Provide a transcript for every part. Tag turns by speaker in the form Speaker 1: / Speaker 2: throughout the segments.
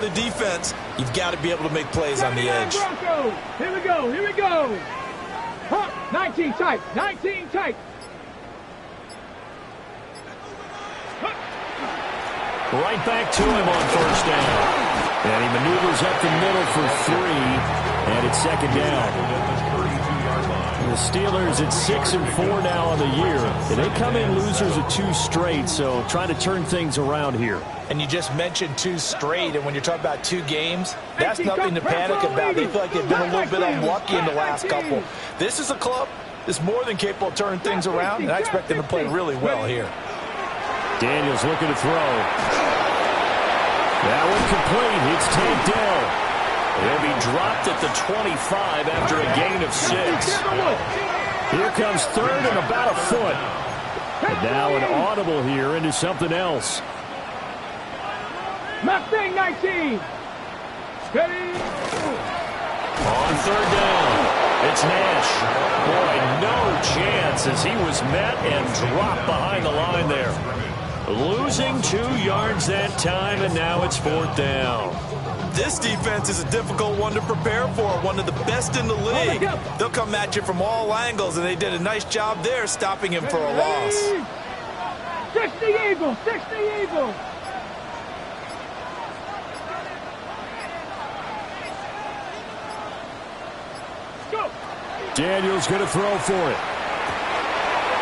Speaker 1: The defense, you've got to be able to make plays on the edge.
Speaker 2: Here we go, here we go. 19 tight, 19 tight.
Speaker 3: Right back to him on first down. And he maneuvers up the middle for 3, and it's second down. The Steelers at 6-4 now on the year. And they come in losers of 2 straight, so trying to turn things around here.
Speaker 1: And you just mentioned 2 straight, and when you're talking about 2 games, that's nothing to panic about. They feel like they've been a little bit unlucky in the last couple. This is a club that's more than capable of turning things around, and I expect them to play really well here.
Speaker 3: Daniels looking to throw. That one complete. It's taken down. He'll be dropped at the 25 after a gain of 6. Here comes third and about a foot. And now an audible here into something else.
Speaker 2: Mustang 19. Steady.
Speaker 3: On third down, it's Nash. Boy, no chance as he was met and dropped behind the line there. Losing 2 yards that time, and now it's 4th down.
Speaker 1: This defense is a difficult one to prepare for, one of the best in the league. They'll come at you from all angles, and they did a nice job there stopping him for a loss.
Speaker 2: 60 Eagles, 60 Eagles. Go.
Speaker 3: Daniels going to throw for it.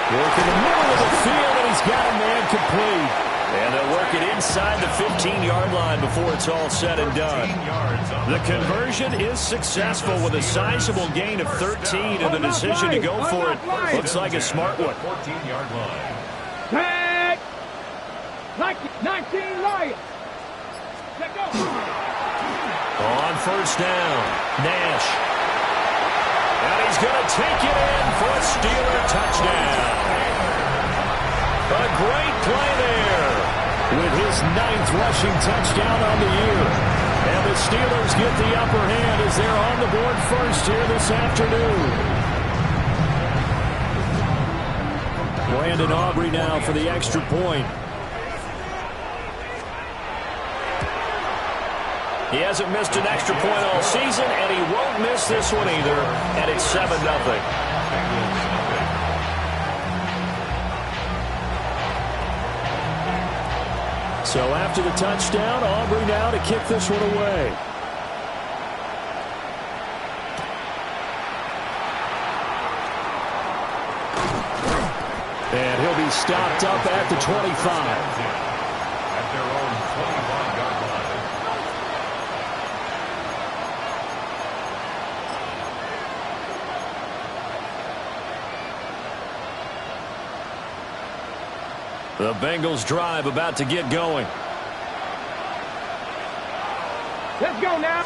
Speaker 3: Working the middle of the field, and he's got a man complete. And they'll work it inside the 15-yard line before it's all said and done. The conversion is successful with a sizable gain of 13, and the decision to go for it looks like a smart one.
Speaker 2: 14-yard line. Tag! 19 Lions. Let go.
Speaker 3: On first down, Nash. And he's going to take it in for a Steeler touchdown. A great play there with his 9th rushing touchdown on the year. And the Steelers get the upper hand as they're on the board first here this afternoon. Brandon Aubrey now for the extra point. He hasn't missed an extra point all season, and he won't miss this one either. And it's 7-0. So after the touchdown, Aubrey now to kick this one away. And he'll be stopped up at the 25. At their own 25-yard line. The Bengals drive about to get going.
Speaker 2: Let's go now.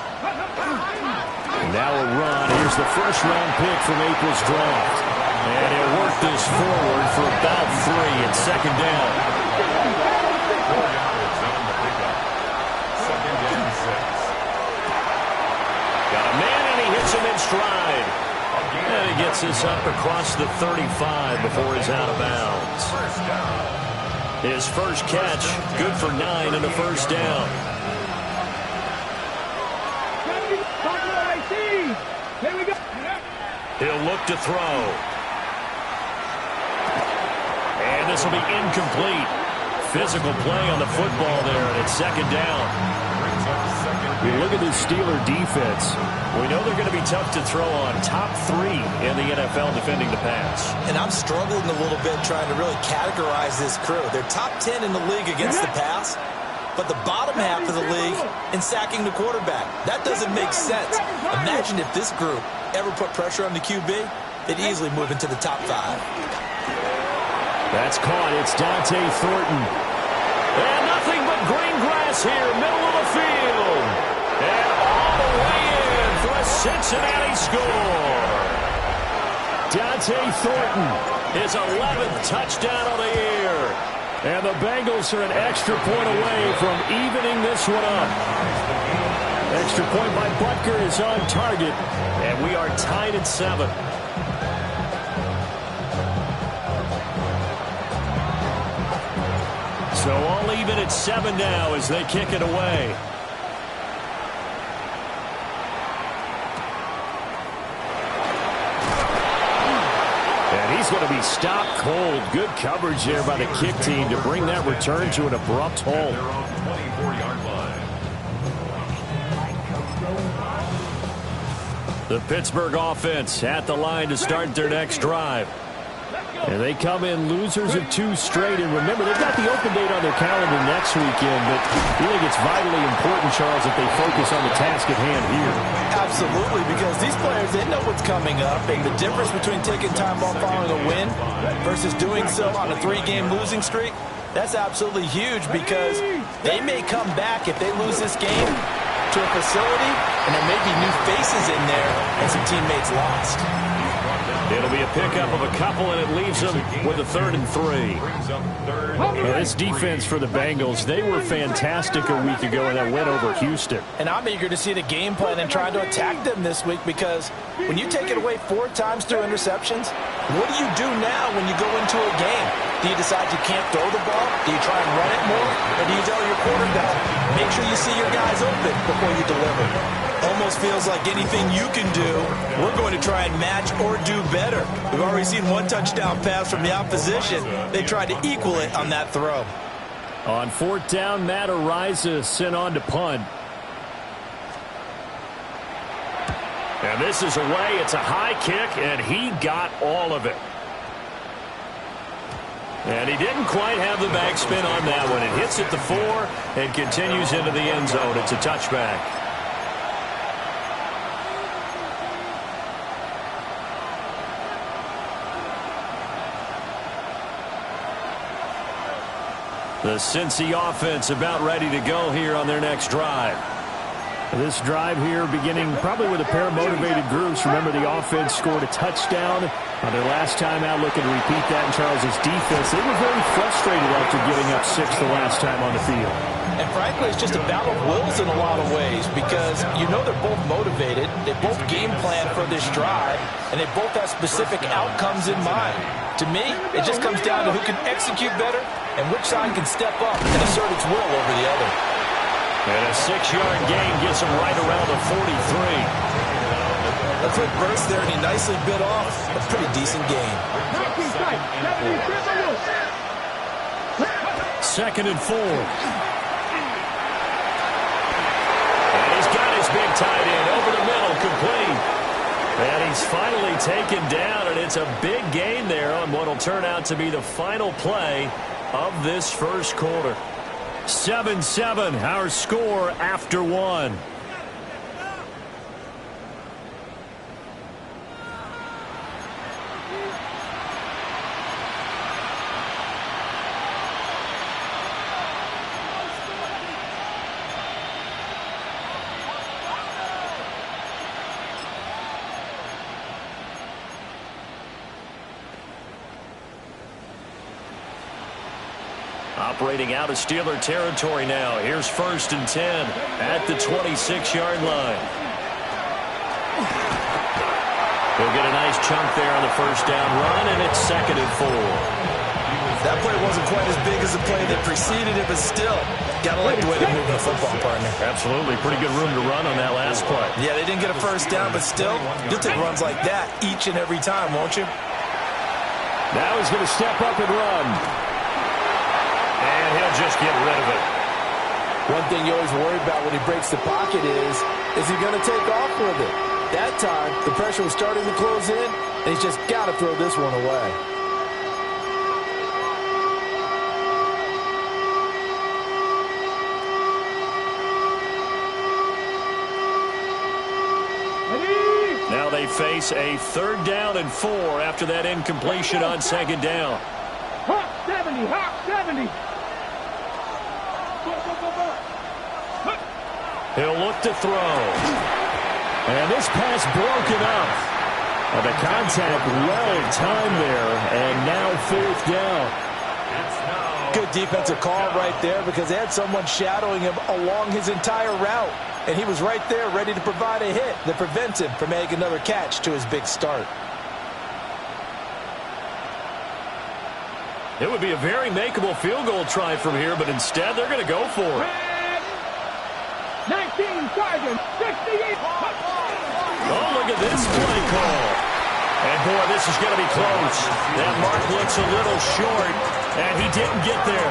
Speaker 3: Now a run. Here's the first-round pick from April's draft. And he'll work this forward for about 3 at second down. 4 yards on the pickup. Second down 6. Got a man, and he hits him in stride. And he gets this up across the 35 before he's out of bounds. His first catch, good for 9 and a first down.
Speaker 2: Here we go.
Speaker 3: He'll look to throw. And this will be incomplete. Physical play on the football there, and it's second down. We look at this Steeler defense. We know they're going to be tough to throw on. Top 3 in the NFL defending the pass.
Speaker 1: And I'm struggling a little bit trying to really categorize this crew. They're top 10 in the league against the pass, but the bottom half of the league in sacking the quarterback. That doesn't make sense. Imagine if this group ever put pressure on the QB, they'd easily move into the top 5.
Speaker 3: That's caught. It's Dante Thornton. And nothing but green grass here, middle of the field. And all the way in for a Cincinnati score. Dante Thornton, his 11th touchdown of the year. And the Bengals are an extra point away from evening this one up. Extra point by Butker is on target, and we are tied at 7. So all even at 7 now as they kick it away. he's going to be stopped cold. Good coverage there by the kick team to bring that return to an abrupt halt. The Pittsburgh offense at the line to start their next drive. And they come in losers of 2 straight. And remember, they've got the open date on their calendar next weekend. But I think it's vitally important, Charles, that they focus on the task at hand here.
Speaker 1: Absolutely, because these players, they know what's coming up. And the difference between taking time off following a win versus doing so on a 3-game losing streak, that's absolutely huge, because they may come back if they lose this game to a facility, and there may be new faces in there and some teammates lost.
Speaker 3: It'll be a pickup of a couple, and it leaves them with a 3rd and 3. Well, this defense for the Bengals, they were fantastic a week ago in that win over Houston.
Speaker 1: And I'm eager to see the game plan and try to attack them this week, because when you take it away 4 times through interceptions, what do you do now when you go into a game? Do you decide you can't throw the ball? Do you try and run it more? Or do you tell your quarterback, make sure you see your guys open before you deliver? Almost feels like anything you can do, we're going to try and match or do better. We've already seen 1 touchdown pass from the opposition. They tried to equal it on that throw.
Speaker 3: On 4th down, Matt Araiza sent on to punt. And this is away. It's a high kick, and he got all of it. And he didn't quite have the backspin on that one. It hits at the 4 and continues into the end zone. It's a touchback. The Cincy offense about ready to go here on their next drive. This drive here beginning probably with a pair of motivated groups. Remember, the offense scored a touchdown on their last time out, looking to repeat that in Charles's defense. They were very frustrated after giving up 6 the last time on the field.
Speaker 1: And frankly, it's just a battle of wills in a lot of ways, because you know they're both motivated, they both game plan for this drive, and they both have specific outcomes in mind. To me, it just comes down to who can execute better and which side can step up and assert its will over the other.
Speaker 3: And a 6-yard gain gets him right around the 43.
Speaker 1: A quick burst there, and he nicely bit off a pretty decent gain.
Speaker 3: 2nd and 4. And he's got his big tight end over the middle, complete. And he's finally taken down, and it's a big gain there on what will turn out to be the final play of this first quarter. 7-7, our score after 1. Operating out of Steeler territory now. Here's 1st and 10 at the 26-yard line. He'll get a nice chunk there on the 1st down run, and it's 2nd and 4.
Speaker 1: That play wasn't quite as big as the play that preceded it, but still, gotta like the way they're moving the football, partner.
Speaker 3: Absolutely. Pretty good room to run on that last play.
Speaker 1: Yeah, they didn't get a 1st down, but still, you'll take runs like that each and every time, won't you?
Speaker 3: Now he's going to step up and run. And he'll just get rid of it.
Speaker 1: One thing you always worry about when he breaks the pocket is he going to take off with it? That time, the pressure was starting to close in, and he's just got to throw this one away.
Speaker 3: Now they face a 3rd down and 4 after that incompletion on 2nd down.
Speaker 2: Hawk 70, Hawk 70.
Speaker 3: He'll look to throw. And this pass broken up. And the contact well timed there. And now 4th down.
Speaker 1: Good defensive call right there, because they had someone shadowing him along his entire route. And he was right there ready to provide a hit that prevents him from making another catch to his big start.
Speaker 3: It would be a very makeable field goal try from here, but instead they're going to go for it.
Speaker 2: 19 Sergeant, 68.
Speaker 3: Oh, look at this play call. And, boy, this is going to be close. That mark looks a little short, and he didn't get there.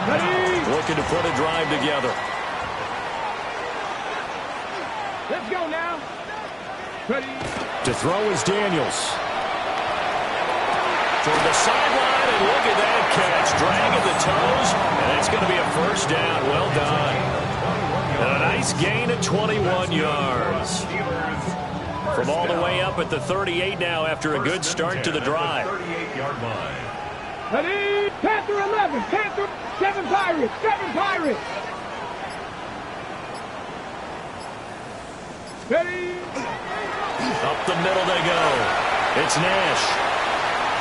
Speaker 2: Ready?
Speaker 3: Looking to put a drive together.
Speaker 2: Let's go now. Ready?
Speaker 3: To throw is Daniels. Toward the sideline, and look at that catch. Dragging the toes, and it's going to be a first down. Well done. And a nice gain of 21 yards. From all the way up at the 38 now after a good start to the drive.
Speaker 2: Ready? Panther 11. Panther 7 Pirates. 7 Pirates. Ready?
Speaker 3: Up the middle they go. It's Nash.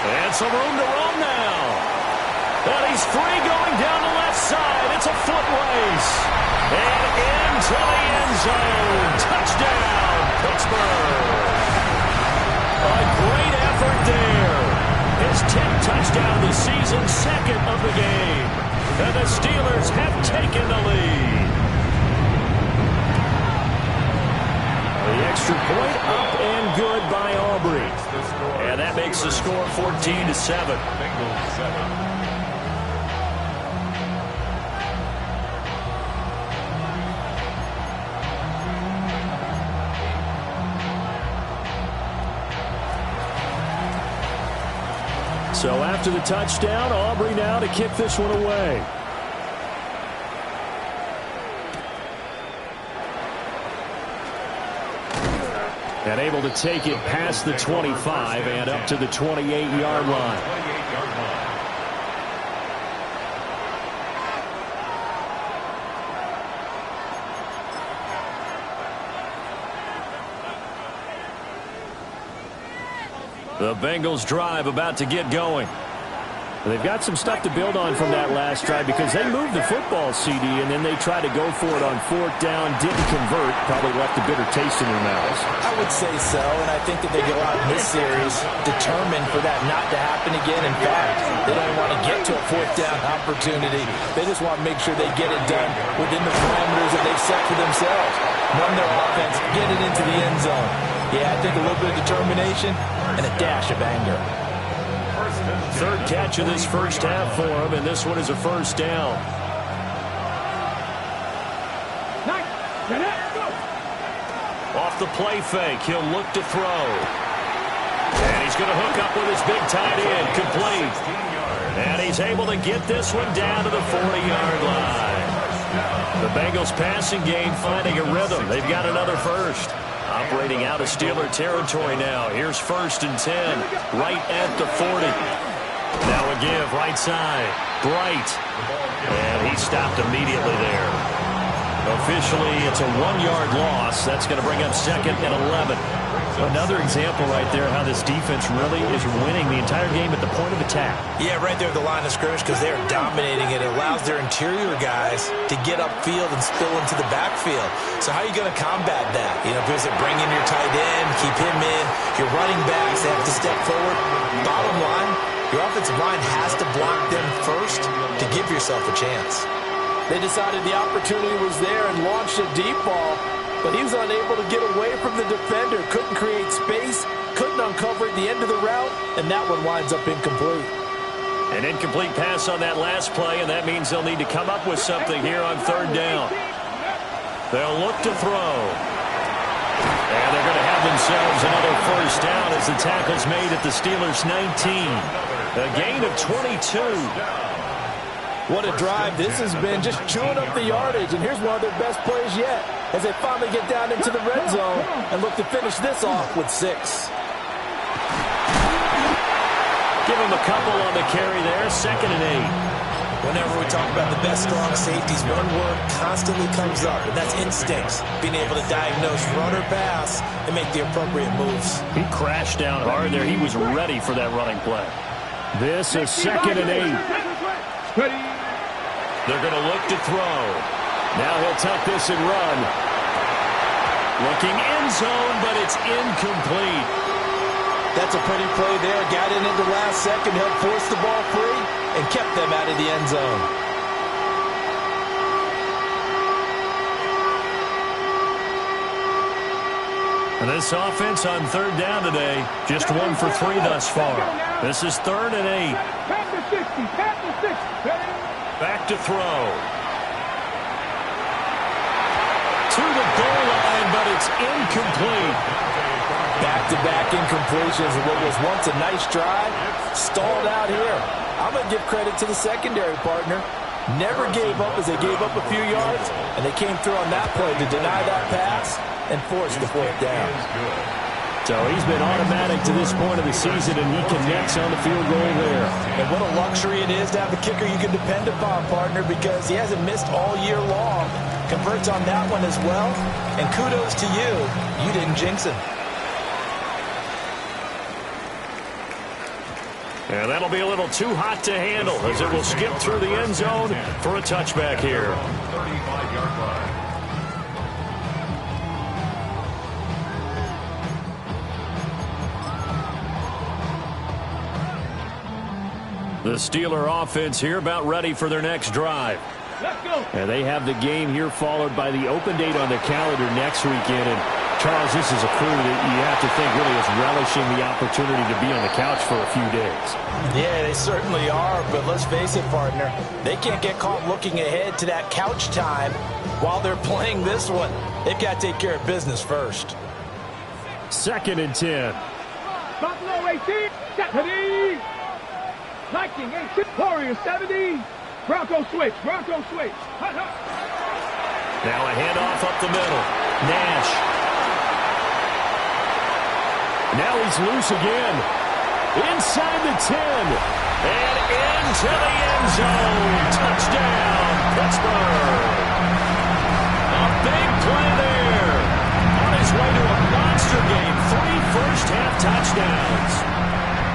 Speaker 3: And some room to roam now. And he's free going down the left side. It's a foot race. And into the end zone. Touchdown, Pittsburgh. A great effort there. His 10th touchdown of the season, second of the game. And the Steelers have taken the lead. The extra point up and good by Aubrey. And that makes the score 14-7. So after the touchdown, Aubrey now to kick this one away. And able to take it past the 25 and up to the 28-yard line. The Bengals drive about to get going. They've got some stuff to build on from that last drive because they moved the football, CD, and then they tried to go for it on fourth down, didn't convert, probably left a bitter taste in their mouths.
Speaker 1: I would say so, and I think that they go out in this series determined for that not to happen again. In fact, they don't want to get to a fourth down opportunity. They just want to make sure they get it done within the parameters that they've set for themselves. Run their offense, get it into the end zone. Yeah, I think a little bit of determination and a dash of anger.
Speaker 3: Third catch of this first half for him, and this one is a first down. Off the play fake, he'll look to throw. And he's going to hook up with his big tight end, complete. And he's able to get this one down to the 40-yard line. The Bengals passing game finding a rhythm. They've got another first. Operating out of Steeler territory now. Here's 1st and 10, right at the 40. Now a give, right side. Bright. And he stopped immediately there. Officially, it's a 1-yard loss. That's going to bring up 2nd and 11. Another example right there how this defense really is winning the entire game at the point of attack.
Speaker 1: Yeah, right there at the line of scrimmage because they're dominating it. It allows their interior guys to get upfield and spill into the backfield. So how are you going to combat that? You know, because it bring in your tight end, keep him in. Your running backs, they have to step forward. Bottom line, your offensive line has to block them first to give yourself a chance. They decided the opportunity was there and launched a deep ball. But he was unable to get away from the defender. Couldn't create space. Couldn't uncover at the end of the route. And that one winds up incomplete.
Speaker 3: An incomplete pass on that last play, and that means they'll need to come up with something here on 3rd down. They'll look to throw. And they're going to have themselves another first down as the tackle's made at the Steelers' 19. A gain of 22.
Speaker 1: What a drive this has been, just chewing up the yardage. And here's one of their best plays yet as they finally get down into the red zone and look to finish this off with 6.
Speaker 3: Give him a couple on the carry there, 2nd and 8.
Speaker 1: Whenever we talk about the best strong safeties, one word constantly comes up, and that's instincts. Being able to diagnose run or pass and make the appropriate moves.
Speaker 3: He crashed down hard there. He was ready for that running play. This is 2nd and 8. They're going to look to throw. Now he'll tuck this and run. Looking end zone, but it's incomplete.
Speaker 1: That's a pretty play there. Got in at the last second, helped force the ball free, and kept them out of the end zone.
Speaker 3: And this offense on third down today, just 1 for 3 thus far. This is 3rd and 8.
Speaker 2: Back to 60. Back to 60.
Speaker 3: Back to throw. To the goal line, but it's incomplete.
Speaker 1: Back-to-back incompletions of what was once a nice drive. Stalled out here. I'm going to give credit to the secondary partner. Never gave up as they gave up a few yards, and they came through on that play to deny that pass and force the 4th down.
Speaker 3: So he's been automatic to this point of the season, and he connects on the field goal there.
Speaker 1: And what a luxury it is to have a kicker you can depend upon, partner, because he hasn't missed all year long. Converts on that one as well, and kudos to you. You didn't jinx him.
Speaker 3: And that'll be a little too hot to handle as it will skip through the end zone for a touchback here.
Speaker 4: 35-yard line.
Speaker 3: The Steeler offense here about ready for their next drive.
Speaker 2: Let's go.
Speaker 3: And they have the game here followed by the open date on the calendar next weekend. And Charles, this is a crew that you have to think really is relishing the opportunity to be on the couch for a few days.
Speaker 1: Yeah, they certainly are, but let's face it, partner. They can't get caught looking ahead to that couch time while they're playing this one. They've got to take care of business first.
Speaker 3: 2nd and 10.
Speaker 2: Buffalo 18. Deputy. Viking 18. Warriors 70. Bronco switch. Bronco switch. Hut, hut.
Speaker 3: Now a handoff up the middle. Nash. Now he's loose again. Inside the 10. And into the end zone. Touchdown, Pittsburgh. A big play there. On his way to a monster game. 3 first-half touchdowns.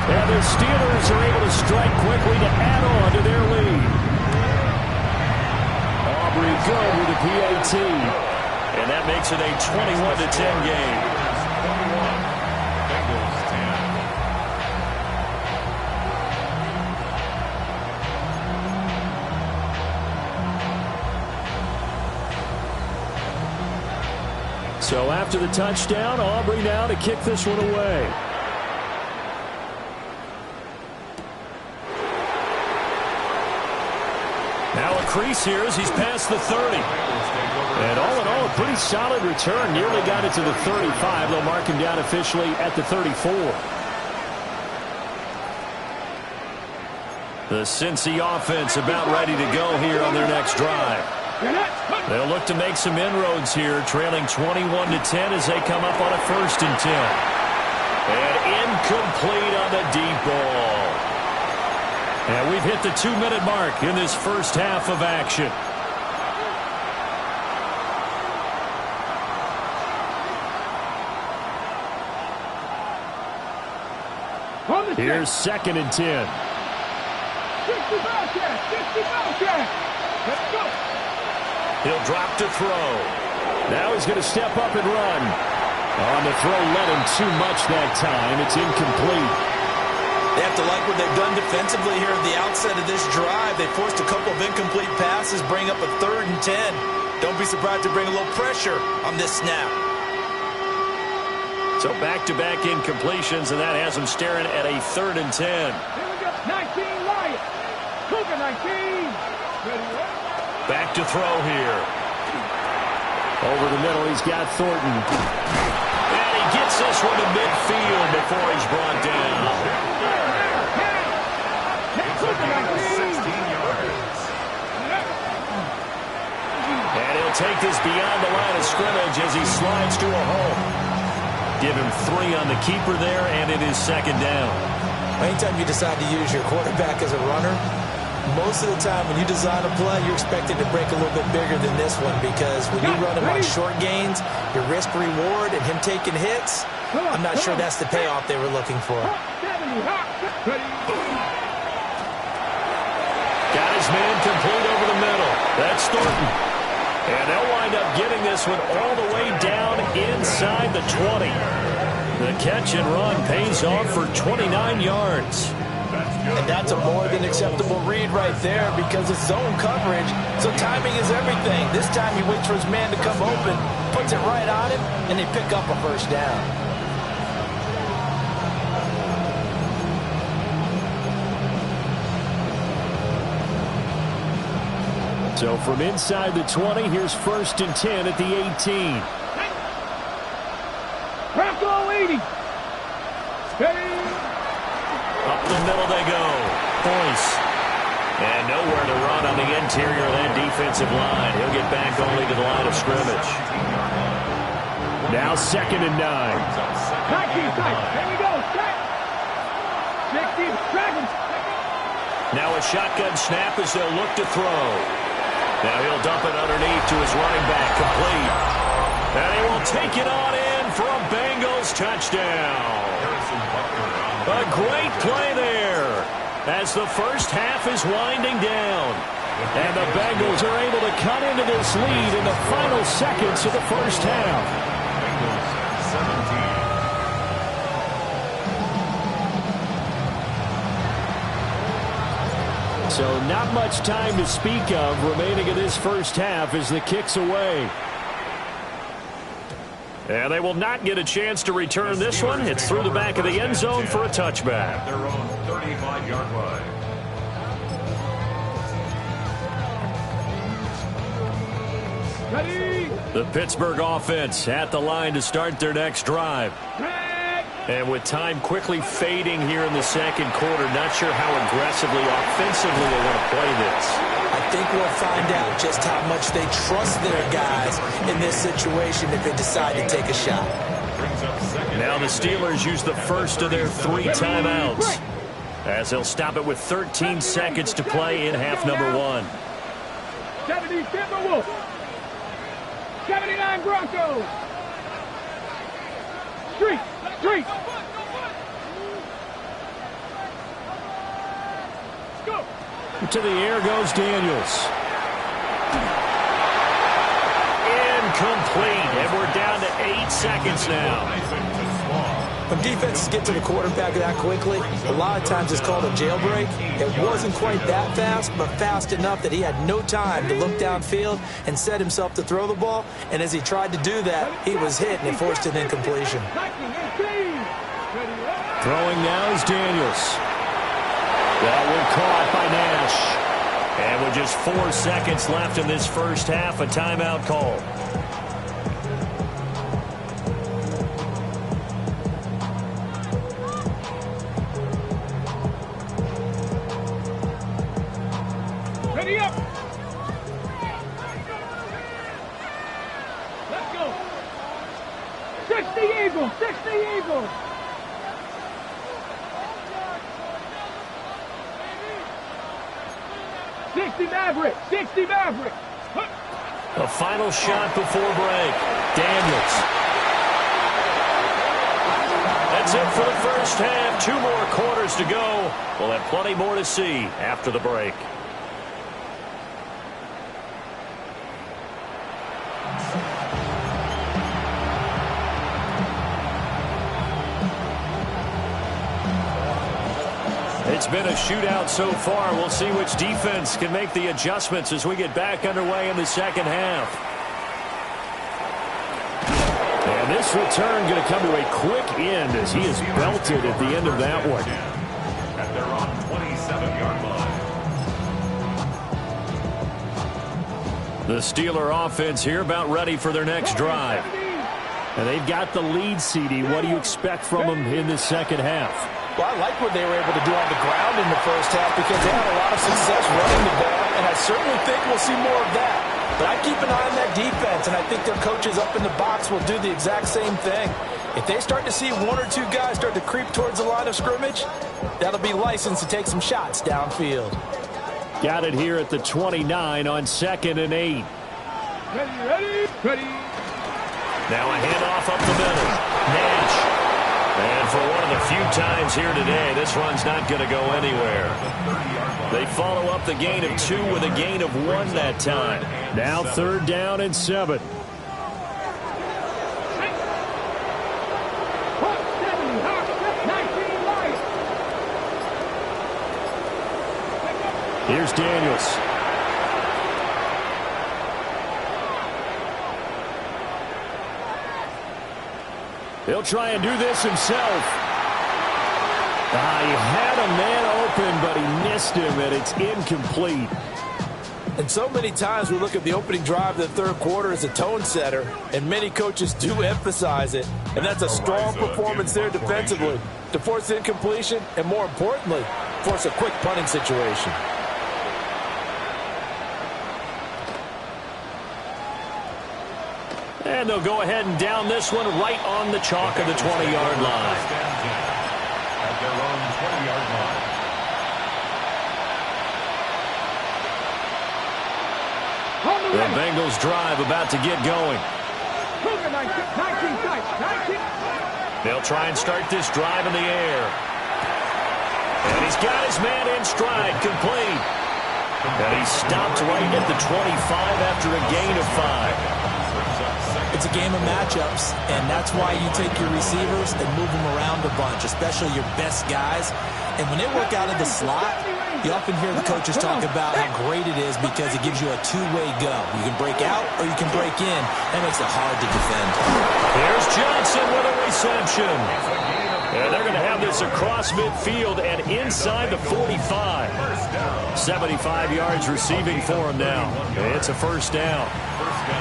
Speaker 3: And the Steelers are able to strike quickly to add on to their lead. Aubrey good with the PAT. And that makes it a 21-10 game.
Speaker 4: 21. Bengals 10.
Speaker 3: So after the touchdown, Aubrey now to kick this one away. Now a crease here as he's past the 30. And all in all, a pretty solid return. Nearly got it to the 35. They'll mark him down officially at the 34. The Cincy offense about ready to go here on their next drive. They'll look to make some inroads here, trailing 21-10 as they come up on a 1st and 10. And incomplete on the deep ball. And we've hit the 2-minute mark in this first half of action. Here's 2nd and 10.
Speaker 2: 60 Belichick. Let's go.
Speaker 3: He'll drop to throw. Now he's going to step up and run. On the throw, led him too much that time. It's incomplete.
Speaker 1: They have to like what they've done defensively here at the outset of this drive. They forced a couple of incomplete passes, bring up a 3rd and 10. Don't be surprised to bring a little pressure on this snap.
Speaker 3: So back-to-back incompletions, and that has them staring at a 3rd and 10.
Speaker 2: Here we go. 19 Lions. Cougar 19. Ready, what?
Speaker 3: Back to throw here. Over the middle, he's got Thornton. And he gets this one to midfield before he's brought down. And he'll take this beyond the line of scrimmage as he slides to a hole. Give him 3 on the keeper there, and it is 2nd down.
Speaker 1: Anytime you decide to use your quarterback as a runner, most of the time when you design a play, you're expected to break a little bit bigger than this one, because when you run him on short gains, your risk-reward and him taking hits, I'm not sure that's the payoff they were looking for.
Speaker 3: Got his man complete over the middle. That's Thornton. And they'll wind up getting this one all the way down inside the 20. The catch and run pays off for 29 yards.
Speaker 1: And that's a more than acceptable read right there because it's zone coverage, so timing is everything. This time he waits for his man to come open, puts it right on him, and they pick up a first down.
Speaker 3: So from inside the 20, here's 1st and 10 at the 18.
Speaker 2: Bronco 80.
Speaker 3: Up the middle they go. Boyce. And nowhere to run on the interior of that defensive line. He'll get back only to the line of scrimmage. Now 2nd and 9.
Speaker 2: Here we go. 60. Dragons.
Speaker 3: Now a shotgun snap as they'll look to throw. Now he'll dump it underneath to his running back, complete. And he will take it on in for a Bengals touchdown. A great play there as the first half is winding down. And the Bengals are able to cut into this lead in the final seconds of the first half. So not much time to speak of remaining in this first half as the kick's away. And they will not get a chance to return this one. It's through the back of the end zone for a touchback.
Speaker 4: Their own 35-yard line.
Speaker 2: Ready.
Speaker 3: The Pittsburgh offense at the line to start their next drive. And with time quickly fading here in the second quarter, not sure how aggressively, offensively they want to play this.
Speaker 1: I think we'll find out just how much they trust their guys in this situation if they decide to take a shot.
Speaker 3: Now the Steelers use the first of their 3 timeouts as they'll stop it with 13 seconds to play in half number 1.
Speaker 2: 70 Timberwolves. 79 Broncos. Street. Go.
Speaker 3: To the air goes Daniels. Incomplete. And we're down to 8 seconds now.
Speaker 1: When defenses get to the quarterback that quickly, a lot of times it's called a jailbreak. It wasn't quite that fast, but fast enough that he had no time to look downfield and set himself to throw the ball. And as he tried to do that, he was hit and it forced an incompletion.
Speaker 3: Throwing now is Daniels. That one caught by Nash. And with just 4 seconds left in this first half, a timeout call.
Speaker 2: Ready up. Let's go. 60 Eagles. 60 Eagles. Maverick. 60 Maverick.
Speaker 3: A final shot before break. Daniels. That's it for the first half. 2 more quarters to go. We'll have plenty more to see after the break. It's been a shootout so far. We'll see which defense can make the adjustments as we get back underway in the second half. And this return going to come to a quick end as he is belted at the end of that one.
Speaker 4: At their own 27-yard line.
Speaker 3: The Steeler offense here about ready for their next drive. And they've got the lead, CD. What do you expect from them in the second half?
Speaker 1: Well, I like what they were able to do on the ground in the first half because they had a lot of success running the ball, and I certainly think we'll see more of that. But I keep an eye on that defense, and I think their coaches up in the box will do the exact same thing. If they start to see 1 or 2 guys start to creep towards the line of scrimmage, that'll be licensed to take some shots downfield.
Speaker 3: Got it here at the 29 on 2nd and 8.
Speaker 2: Ready.
Speaker 3: Now a handoff up the middle. Nash. And for one of the few times here today, this run's not going to go anywhere. They follow up the gain of 2 with a gain of 1 that time. Now 3rd down and 7. Here's Daniels. He'll try and do this himself. He had a man open, but he missed him, and it's incomplete.
Speaker 1: And so many times we look at the opening drive of the third quarter as a tone setter, and many coaches do emphasize it. And that's a strong performance there defensively to force incompletion and, more importantly, force a quick punting situation.
Speaker 3: And they'll go ahead and down this one right on the chalk of the 20-yard line.
Speaker 4: At their own 20-yard line.
Speaker 3: The Bengals drive about to get going.
Speaker 2: 19 sites, 19.
Speaker 3: They'll try and start this drive in the air. And he's got his man in stride, complete. And he stopped right at the 25 after a gain of 5.
Speaker 1: It's a game of matchups, and that's why you take your receivers and move them around a bunch, especially your best guys. And when they work out of the slot, you often hear the coaches talk about how great it is because it gives you a two-way go. You can break out or you can break in. That makes it hard to defend.
Speaker 3: Here's Johnson with a reception. And they're going to have this across midfield and inside the 45. 75 yards receiving for him now. It's a first down.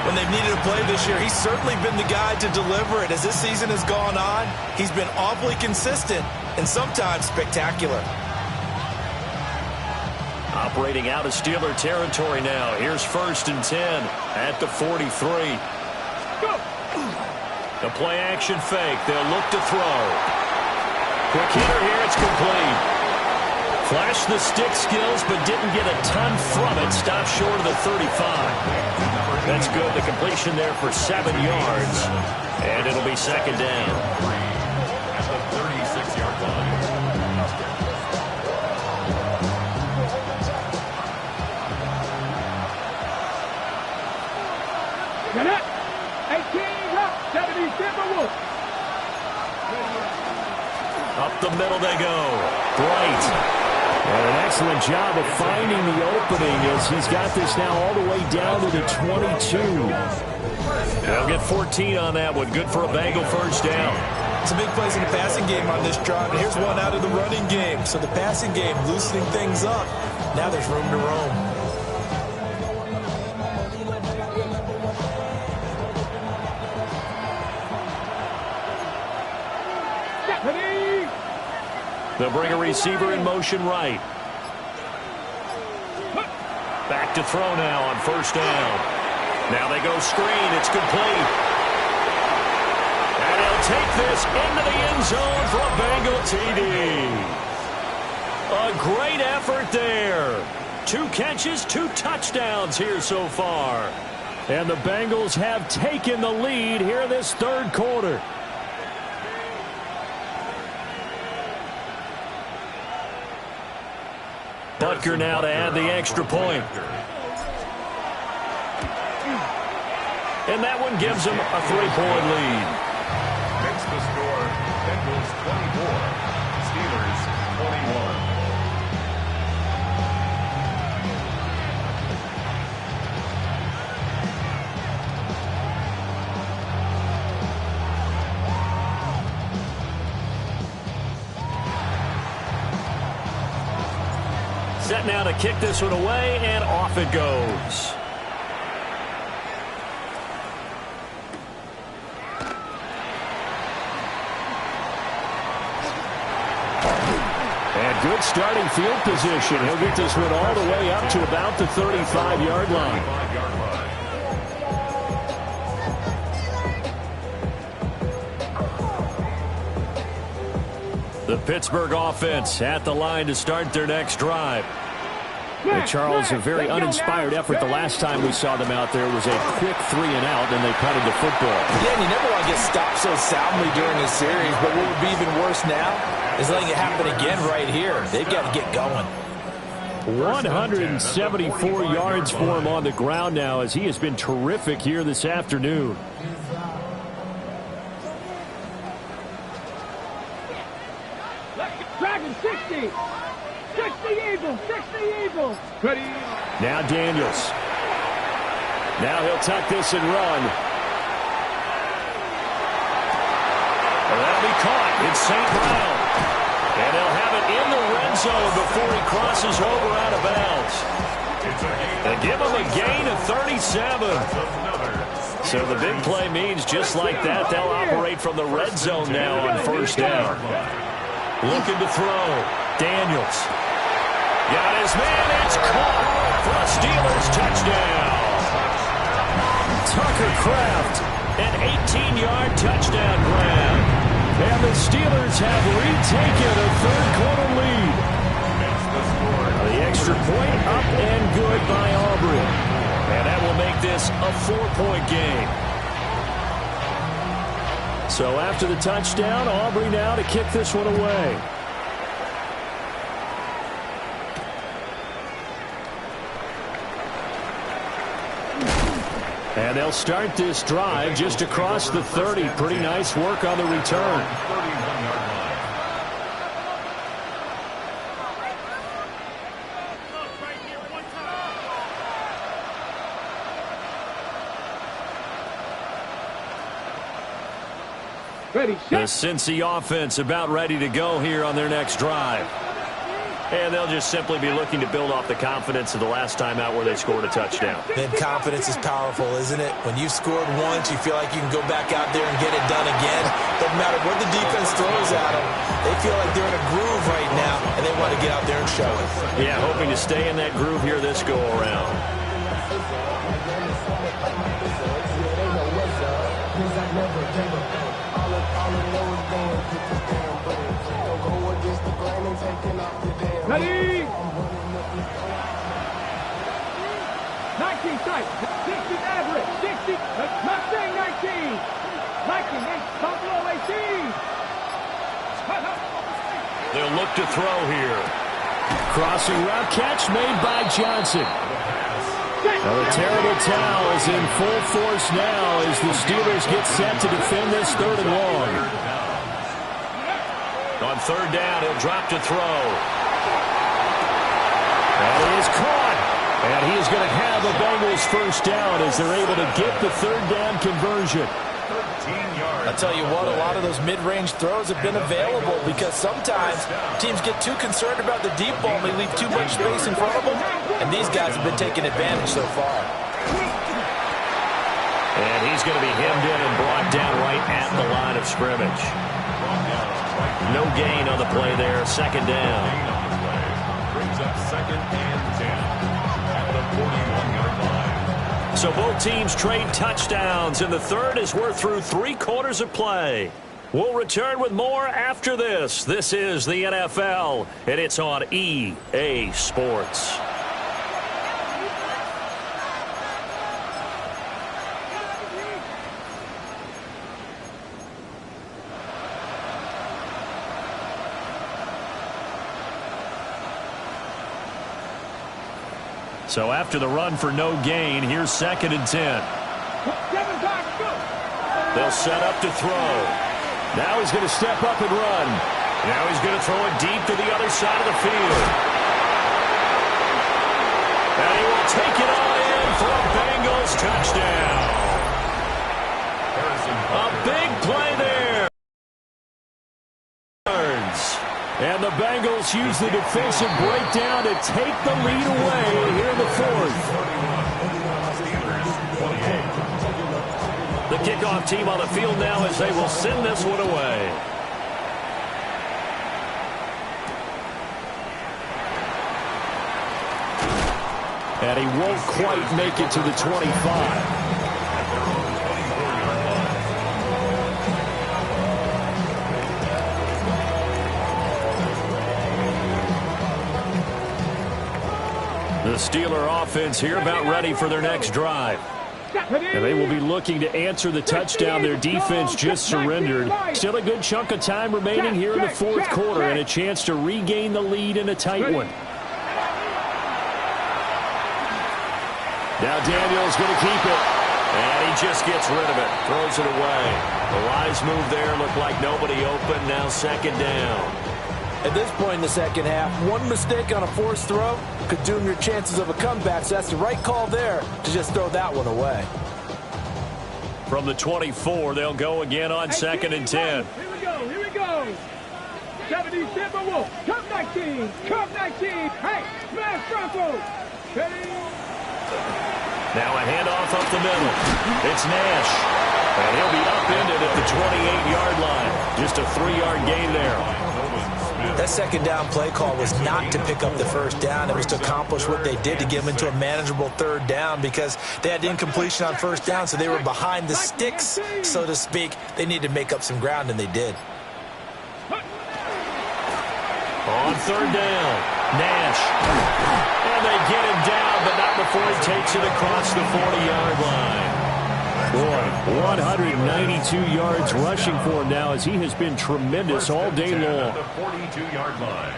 Speaker 1: When they've needed a play this year, he's certainly been the guy to deliver it. As this season has gone on, he's been awfully consistent and sometimes spectacular.
Speaker 3: Operating out of Steeler territory now. Here's 1st and 10 at the 43. The play action fake. They'll look to throw. Quick hitter here. It's complete. Flashed the stick skills, but didn't get a ton from it. Stopped short of the 35. That's good. The completion there for 7 yards. And it'll be 2nd down.
Speaker 4: At the 36-yard line.
Speaker 2: Connect. 18 up. 70 Timberwolves.
Speaker 3: Up the middle they go. Bright. And an excellent job of finding the opening as he's got this now all the way down to the 22. They'll get 14 on that one. Good for a Bengal first down.
Speaker 1: Some big plays in the passing game on this drive, and here's one out of the running game. So the passing game loosening things up. Now there's room to roam.
Speaker 3: They'll bring a receiver in motion right. Back to throw now on 1st down. Now they go screen. It's complete. And he'll take this into the end zone for a Bengal TD. A great effort there. 2 catches, 2 touchdowns here so far. And the Bengals have taken the lead here this 3rd quarter. Butker now to add the extra point. And that one gives them a 3-point lead.
Speaker 4: Makes the score Bengals 24, Steelers 21.
Speaker 3: Set now to kick this one away, and off it goes. And good starting field position. He'll get this one all the way up to about the 35-yard line. The Pittsburgh offense at the line to start their next drive. And Charles, a very uninspired effort the last time we saw them out there was a quick 3 and out, and they punted the football.
Speaker 1: Yeah, and you never want to get stopped so soundly during a series, but what would be even worse now is letting it happen again right here. They've got to get going.
Speaker 3: 174 yards for him on the ground now as he has been terrific here this afternoon.
Speaker 2: Dragon 60. 60 Eagles. 60 Eagles. Ready.
Speaker 3: Now Daniels. Now he'll tuck this and run. And that'll be caught. It's St. Brown. And they'll have it in the red zone before he crosses over out of bounds. They give him a gain of 37. So the big play means just like that, they'll operate from the red zone now on first down. Looking to throw. Daniels. Got his man. It's caught for a Steelers touchdown. Tucker Kraft, an 18-yard touchdown grab. And the Steelers have retaken a third-quarter lead. The extra point up and good by Aubrey. And that will make this a 4-point game. So after the touchdown, Aubrey now to kick this one away. And they'll start this drive just across the 30. Pretty nice work on the return.
Speaker 2: Ready,
Speaker 3: The Cincy offense about ready to go here on their next drive. And they'll just simply be looking to build off the confidence of the last time out where they scored a touchdown.
Speaker 1: Then confidence is powerful, isn't it? When you've scored once, you feel like you can go back out there and get it done again. Doesn't matter what the defense throws at them. They feel like they're in a groove right now, and they want to get out there and show it.
Speaker 3: Yeah, hoping to stay in that groove here this go-around.
Speaker 2: Ready. 19 sight. 60 average. 60. Mustang 19. Viking 8. Buffalo 18.
Speaker 3: They'll look to throw here. Crossing route catch made by Johnson. Now the terrible towel is in full force now as the Steelers get set to defend this third and long. On third down, he'll drop to throw. And he is caught. And he is going to have the Bengals first down as they're able to get the third down conversion.
Speaker 1: I'll tell you what, a lot of those mid-range throws have been available because sometimes teams get too concerned about the deep ball and they leave too much space in front of them, and these guys have been taking advantage so far.
Speaker 3: And he's going to be hemmed in and brought down right at the line of scrimmage. No gain on the play there, second down.
Speaker 4: Brings up second and 10 at the 41-yard line.
Speaker 3: So both teams trade touchdowns, and the third as we're through 3 quarters of play. We'll return with more after this. This is the NFL, and it's on EA Sports. So after the run for no gain, here's second and 10. They'll set up to throw. Now he's going to step up and run. Now he's going to throw it deep to the other side of the field. And he will take it all in for a Bengals touchdown. A big play there. And the Bengals use the defensive breakdown to take the lead away here in the fourth. The kickoff team on the field now as they will send this one away. And he won't quite make it to the 25. The Steeler offense here about ready for their next drive. And they will be looking to answer the touchdown their defense just surrendered. Still a good chunk of time remaining here in the fourth quarter and a chance to regain the lead in a tight one. Now Daniels going to keep it. And he just gets rid of it. Throws it away. The wise move there. Looked like nobody open. Now second down.
Speaker 1: At this point in the second half, one mistake on a forced throw could doom your chances of a comeback, so that's the right call there to just throw that one away.
Speaker 3: From the 24, they'll go again on 2nd and 10.
Speaker 2: Here we go. 70 Timberwolves. Cup 19. Hey, smash Broncos. Ready?
Speaker 3: Now a handoff up the middle. It's Nash. And he'll be upended at the 28-yard line. Just a 3-yard gain there.
Speaker 1: That second down play call was not to pick up the first down. It was to accomplish what they did, to get them into a manageable third down, because they had incompletion on first down, so they were behind the sticks, so to speak. They needed to make up some ground, and they did.
Speaker 3: On third down, Nash. And they get him down, but not before he takes it across the 40-yard line. Boy, 192 yards rushing for him now, as he has been tremendous all day long.
Speaker 4: The 42-yard line.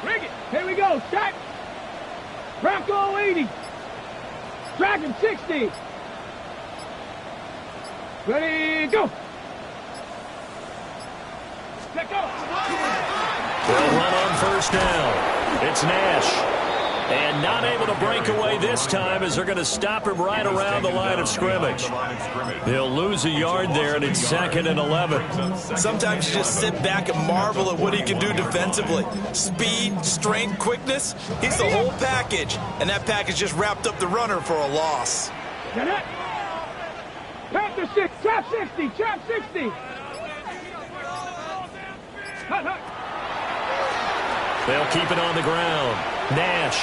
Speaker 2: Bring it. Here we go. Start. Bronco 80. Dragon 60. Ready, go. Let go.
Speaker 3: They'll run on first down. It's Nash. And not able to break away this time, as they're going to stop him right around the line of scrimmage. They'll lose a yard there, and it's 2nd and 11.
Speaker 1: Sometimes you just sit back and marvel at what he can do defensively. Speed, strength, quickness. He's the whole package. And that package just wrapped up the runner for a loss.
Speaker 2: Get it. Panther 6. Trap 60. Trap 60. Hut, hut.
Speaker 3: They'll keep it on the ground. Nash.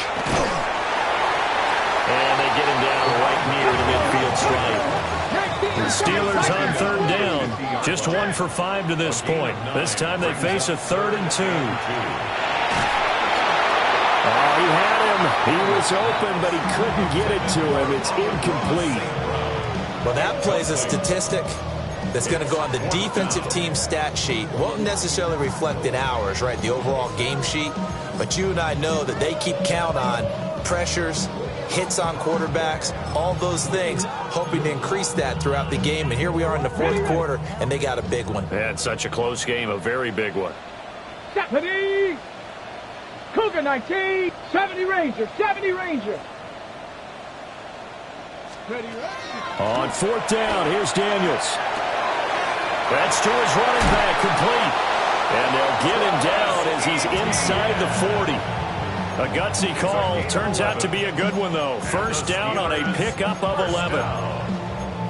Speaker 3: And they get him down right near the midfield stripe. The Steelers on third down. Just 1 for 5 to this point. This time they face a 3rd and 2.
Speaker 5: Oh, he had him. He was open, but he couldn't get it to him. It's incomplete.
Speaker 1: Well, that plays a statistic that's going to go on the defensive team stat sheet. Won't necessarily reflect in ours, right, the overall game sheet. But you and I know that they keep count on pressures, hits on quarterbacks, all those things, hoping to increase that throughout the game. And here we are in the 4th quarter, and they got a big one.
Speaker 3: And such a close game, a very big one.
Speaker 2: Deputy! Cougar 19. 70 Ranger. 70 Ranger. Ready,
Speaker 3: on 4th down, here's Daniels. That's to his running back, complete. And they'll get him down as he's inside the 40. A gutsy call. Turns out to be a good one, though. First down on a pickup of 11.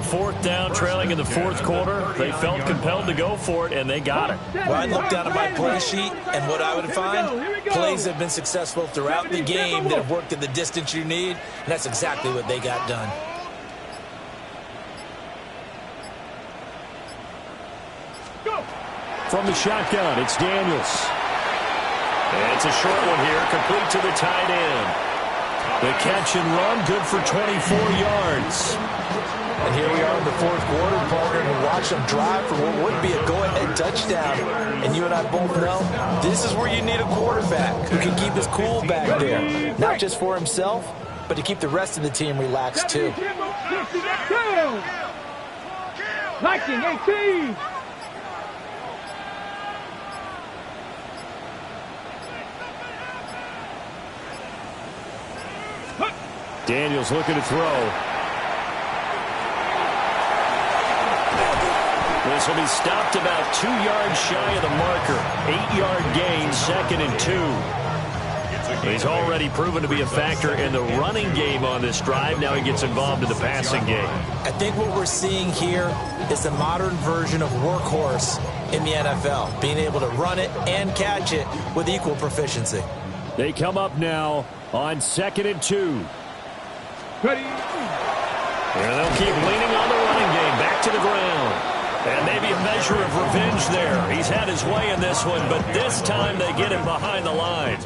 Speaker 3: 4th down, trailing in the 4th quarter. They felt compelled to go for it, and they got it.
Speaker 1: Well, I looked down at my play sheet, and what I would find, plays have been successful throughout the game that have worked at the distance you need, and that's exactly what they got done.
Speaker 3: From the shotgun, it's Daniels. And it's a short one here, complete to the tight end. The catch and run, good for 24 yards.
Speaker 1: And here we are in the 4th quarter, partner, and watch them drive for what would be a go-ahead touchdown. And you and I both know this is where you need a quarterback who can keep his cool back there. Not just for himself, but to keep the rest of the team relaxed, too.
Speaker 2: Viking 18.
Speaker 3: Daniels looking to throw. This will be stopped about 2 yards shy of the marker. 8-yard gain, 2nd and 2. He's already proven to be a factor in the running game on this drive. Now he gets involved in the passing game.
Speaker 1: I think what we're seeing here is the modern version of workhorse in the NFL, being able to run it and catch it with equal proficiency.
Speaker 3: They come up now on 2nd and 2.
Speaker 2: Ready.
Speaker 3: And they'll keep leaning on the running game. Back to the ground. And maybe a measure of revenge there. He's had his way in this one, but this time they get him behind the line.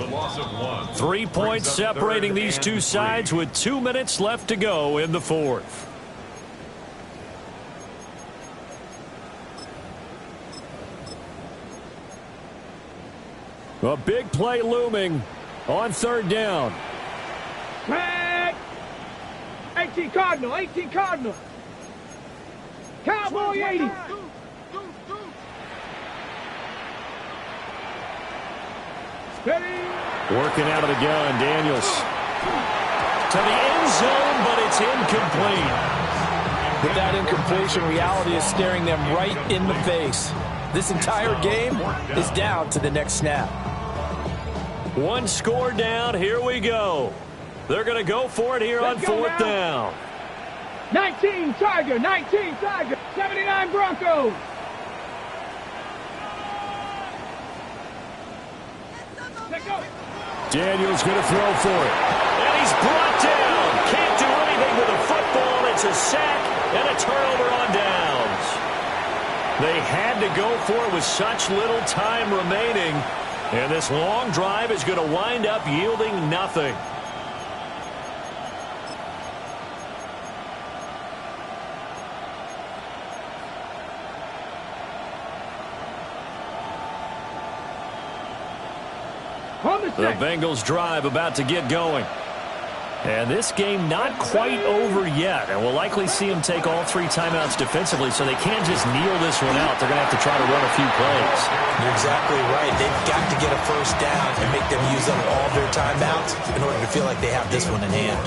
Speaker 3: 3 points separating these two sides with 2 minutes left to go in the 4th. A big play looming on 3rd down.
Speaker 2: 18 Cardinal, 18 Cardinal. Cowboy 80.
Speaker 3: Working out of the gun, Daniels. To the end zone, but it's incomplete.
Speaker 1: With that incompletion, reality is staring them right in the face. This entire game is down to the next snap.
Speaker 3: One score down, here we go. They're going to go for it here on fourth down.
Speaker 2: 19 Tiger, 79 Broncos. Let's go.
Speaker 3: Daniels going to throw for it. And he's brought down. Can't do anything with a football. It's a sack and a turnover on downs. They had to go for it with such little time remaining. And this long drive is going to wind up yielding nothing. The Bengals drive about to get going. And this game not quite over yet. And we'll likely see them take all three timeouts defensively, so they can't just kneel this one out. They're going to have to try to run a few plays.
Speaker 1: You're exactly right. They've got to get a first down and make them use up all their timeouts in order to feel like they have this one in hand.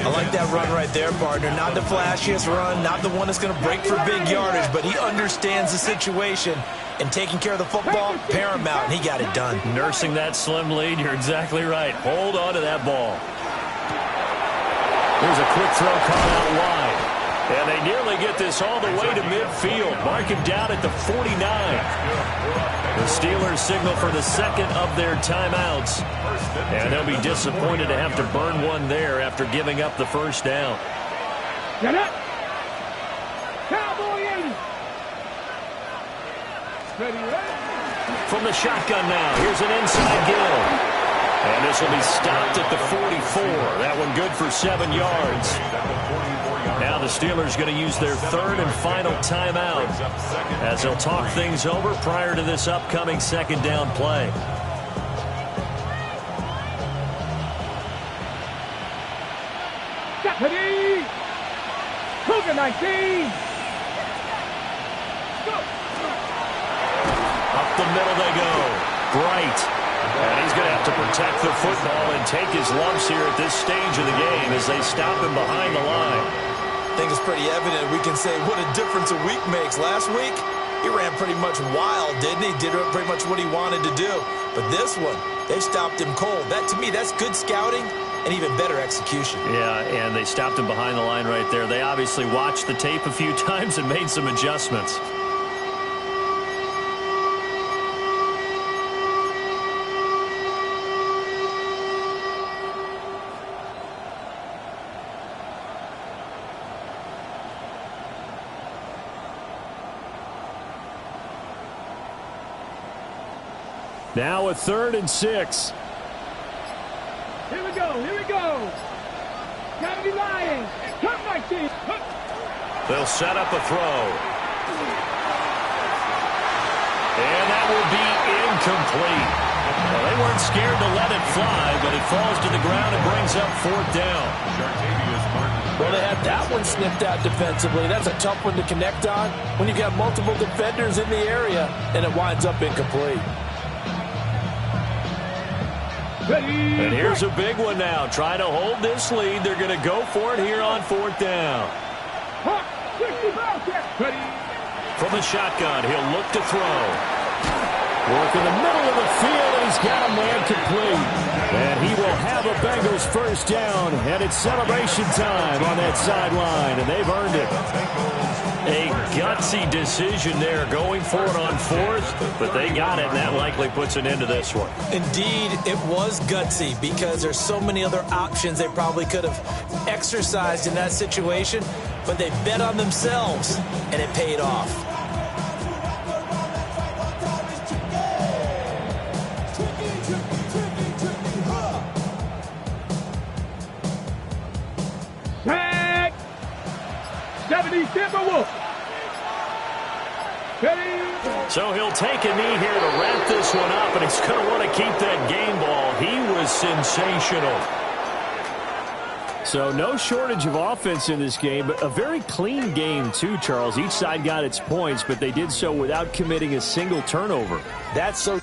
Speaker 1: I like that run right there, partner. Not the flashiest run, not the one that's going to break for big yardage, but he understands the situation. And taking care of the football, paramount, and he got it done.
Speaker 3: Nursing that slim lead, you're exactly right. Hold on to that ball. There's a quick throw caught out wide. And they nearly get this all the way to midfield. Mark him down at the 49. The Steelers signal for the second of their timeouts. And they'll be disappointed to have to burn one there after giving up the first down.
Speaker 2: Get up. Cowboy in.
Speaker 3: From the shotgun now, here's an inside Gill. And this will be stopped at the 44. That one good for 7 yards. Now the Steelers going to use their third and final timeout as they'll talk things over prior to this upcoming second down play.
Speaker 2: Deputy! Cougar 19! Go!
Speaker 3: Up the middle they go. Bright. And he's going to have to protect the football and take his lumps here at this stage of the game as they stop him behind the line.
Speaker 1: I think it's pretty evident. We can say what a difference a week makes. Last week, he ran pretty much wild, didn't he? Did pretty much what he wanted to do. But this one, they stopped him cold. That, to me, that's good scouting and even better execution.
Speaker 3: Yeah, and they stopped him behind the line right there. They obviously watched the tape a few times and made some adjustments. Now a 3rd and 6.
Speaker 2: Here we go, here we go. Gotta be Lions. Come, my team.
Speaker 3: They'll set up a throw. And that will be incomplete. Well, they weren't scared to let it fly, but it falls to the ground and brings up 4th down.
Speaker 1: Well, they had that one snipped out defensively. That's a tough one to connect on when you've got multiple defenders in the area, and it winds up incomplete.
Speaker 3: And here's a big one now. Trying to hold this lead. They're going to go for it here on 4th down. From the shotgun, he'll look to throw. Work in the middle of the field, and he's got a man complete. And he will have a Bengals first down, and it's celebration time on that sideline, and they've earned it. A gutsy decision there, going for it on 4th, but they got it, and that likely puts an end to this one.
Speaker 1: Indeed, it was gutsy because there's so many other options they probably could have exercised in that situation, but they bet on themselves, and it paid off.
Speaker 2: Tag! 70 Timberwolves.
Speaker 3: So he'll take a knee here to wrap this one up, and he's going to want to keep that game ball. He was sensational. So no shortage of offense in this game, but a very clean game too, Charles. Each side got its points, but they did so without committing a single turnover.
Speaker 1: That's so...